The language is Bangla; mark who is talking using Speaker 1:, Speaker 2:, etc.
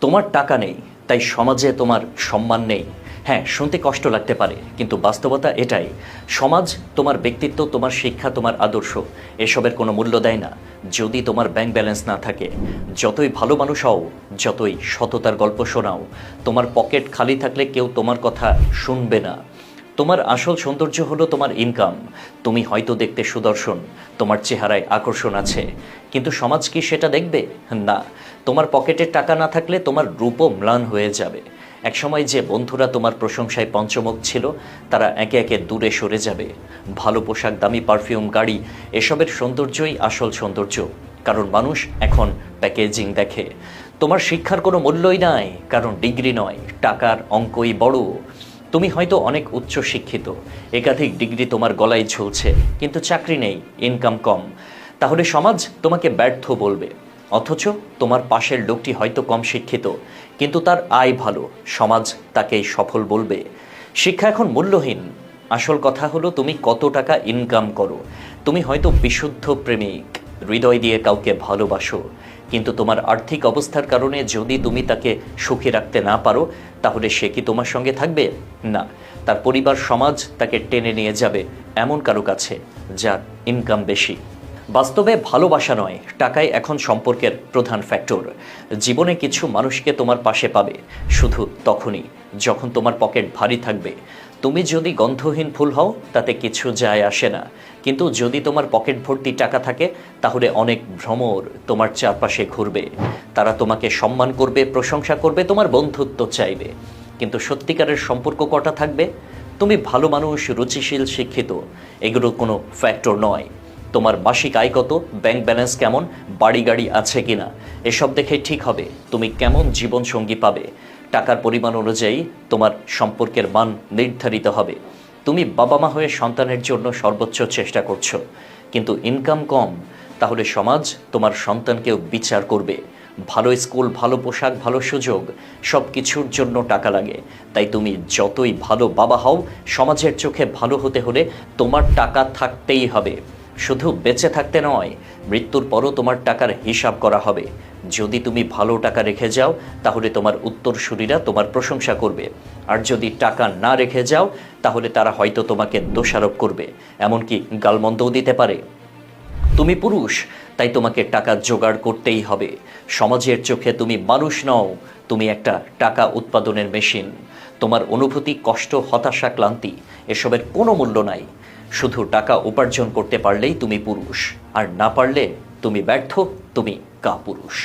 Speaker 1: তোমার টাকা নেই তাই সমাজে তোমার সম্মান নেই। হ্যাঁ, শুনতে কষ্ট লাগতে পারে, কিন্তু বাস্তবতা এটাই। সমাজ তোমার ব্যক্তিত্ব, তোমার শিক্ষা, তোমার আদর্শ এসবের কোনো মূল্য দেয় না যদি তোমার ব্যাংক ব্যালেন্স না থাকে। যতই ভালো মানুষ হও, যতই সততার গল্প শোনাও, তোমার পকেট খালি থাকলে কেউ তোমার কথা শুনবে না। তোমার আসল সৌন্দর্য হলো তোমার ইনকাম। তুমি হয়তো দেখতে সুদর্শন, তোমার চেহারায় আকর্ষণ আছে, কিন্তু সমাজ কি সেটা দেখবে? না। তোমার পকেটে টাকা না থাকলে তোমার রূপও ম্লান হয়ে যাবে। একসময় যে বন্ধুরা তোমার প্রশংসায় পঞ্চমুখ ছিল, তারা একে একে দূরে সরে যাবে। ভালো পোশাক, দামি পারফিউম, গাড়ি, এসবের সৌন্দর্যই আসল সৌন্দর্য, কারণ মানুষ এখন প্যাকেজিং দেখে। তোমার শিক্ষার কোনো মূল্যই নাই, কারণ ডিগ্রি নয়, টাকার অঙ্কই বড়। তুমি হয়তো অনেক উচ্চ শিক্ষিত, একাধিক ডিগ্রি তোমার গলায় ঝুলছে, কিন্তু চাকরি নেই, ইনকাম কম। তাহলে সমাজ তোমাকে ব্যর্থ বলবে। অথচ তোমার পাশের লোকটি হয়তো কম শিক্ষিত, কিন্তু তার আয় ভালো, সমাজ তাকেই সফল বলবে। শিক্ষা এখন মূল্যহীন। আসল কথা হলো তুমি কত টাকা ইনকাম করো। তুমি হয়তো বিশুদ্ধ প্রেমিক, হৃদয় দিয়ে কাউকে ভালোবাসো, কিন্তু তোমার আর্থিক অবস্থার কারণে যদি তুমি তাকে সুখী রাখতে না পারো, তাহলে সে কি তোমার সঙ্গে থাকবে? না, তার পরিবার, সমাজ তাকে টেনে নিয়ে যাবে এমন কারো কাছে যার ইনকাম বেশি। বাস্তবে ভালোবাসা নয়, টাকাই এখন সম্পর্কের প্রধান ফ্যাক্টর। জীবনে কিছু মানুষকে তোমার পাশে পাবে শুধু তখনই যখন তোমার পকেট ভারী থাকবে। তুমি যদি গন্ধহীন ফুল হও, তাতে কিছু যায় আসে না, কিন্তু যদি তোমার পকেট ভর্তি টাকা থাকে, তাহলে অনেক ভ্রমর তোমার চারপাশে ঘুরবে। তারা তোমাকে সম্মান করবে, প্রশংসা করবে, তোমার বন্ধুত্ব চাইবে। কিন্তু সত্যিকারের সম্পর্ক কটা থাকবে? তুমি ভালো মানুষ, রুচিশীল, শিক্ষিত, এগুলো কোনো ফ্যাক্টর নয়। তোমার মাসিক আয় কত, ব্যাংক ব্যালেন্স কেমন, বাড়ি গাড়ি আছে কিনা, এসব দেখে ঠিক হবে তুমি কেমন জীবনসঙ্গী পাবে। টাকার পরিমাণ অনুযায়ী তোমার সম্পর্কের মান নির্ধারিত হবে। তুমি বাবা মা হয়ে সন্তানের জন্য সর্বোচ্চ চেষ্টা করছো, কিন্তু ইনকাম কম, তাহলে সমাজ তোমার সন্তানকেও বিচার করবে। ভালো স্কুল, ভালো পোশাক, ভালো সুযোগ, সব কিছুর জন্য টাকা লাগে। তাই তুমি যতই ভালো বাবা হও, সমাজের চোখে ভালো হতে হলে তোমার টাকা থাকতেই হবে। শুধু বেঁচে থাকতে নয়, মৃত্যুর পরও তোমার টাকার হিসাব করা হবে। যদি তুমি ভালো টাকা রেখে যাও, তাহলে তোমার উত্তরসূরিরা তোমার প্রশংসা করবে। আর যদি টাকা না রেখে যাও, তাহলে তারা হয়তো তোমাকে দোষারোপ করবে, এমনকি গালমন্দও দিতে পারে। তুমি পুরুষ, তাই তোমাকে টাকা জোগাড় করতেই হবে। সমাজের চোখে তুমি মানুষ নও, তুমি একটা টাকা উৎপাদনের মেশিন। তোমার অনুভূতি, কষ্ট, হতাশা, ক্লান্তি, এসবের কোনো মূল্য নাই। শুধু টাকা উপার্জন করতে পারলেই তুমি পুরুষ, আর না পারলে তুমি ব্যর্থ, তুমি কাপুরুষ।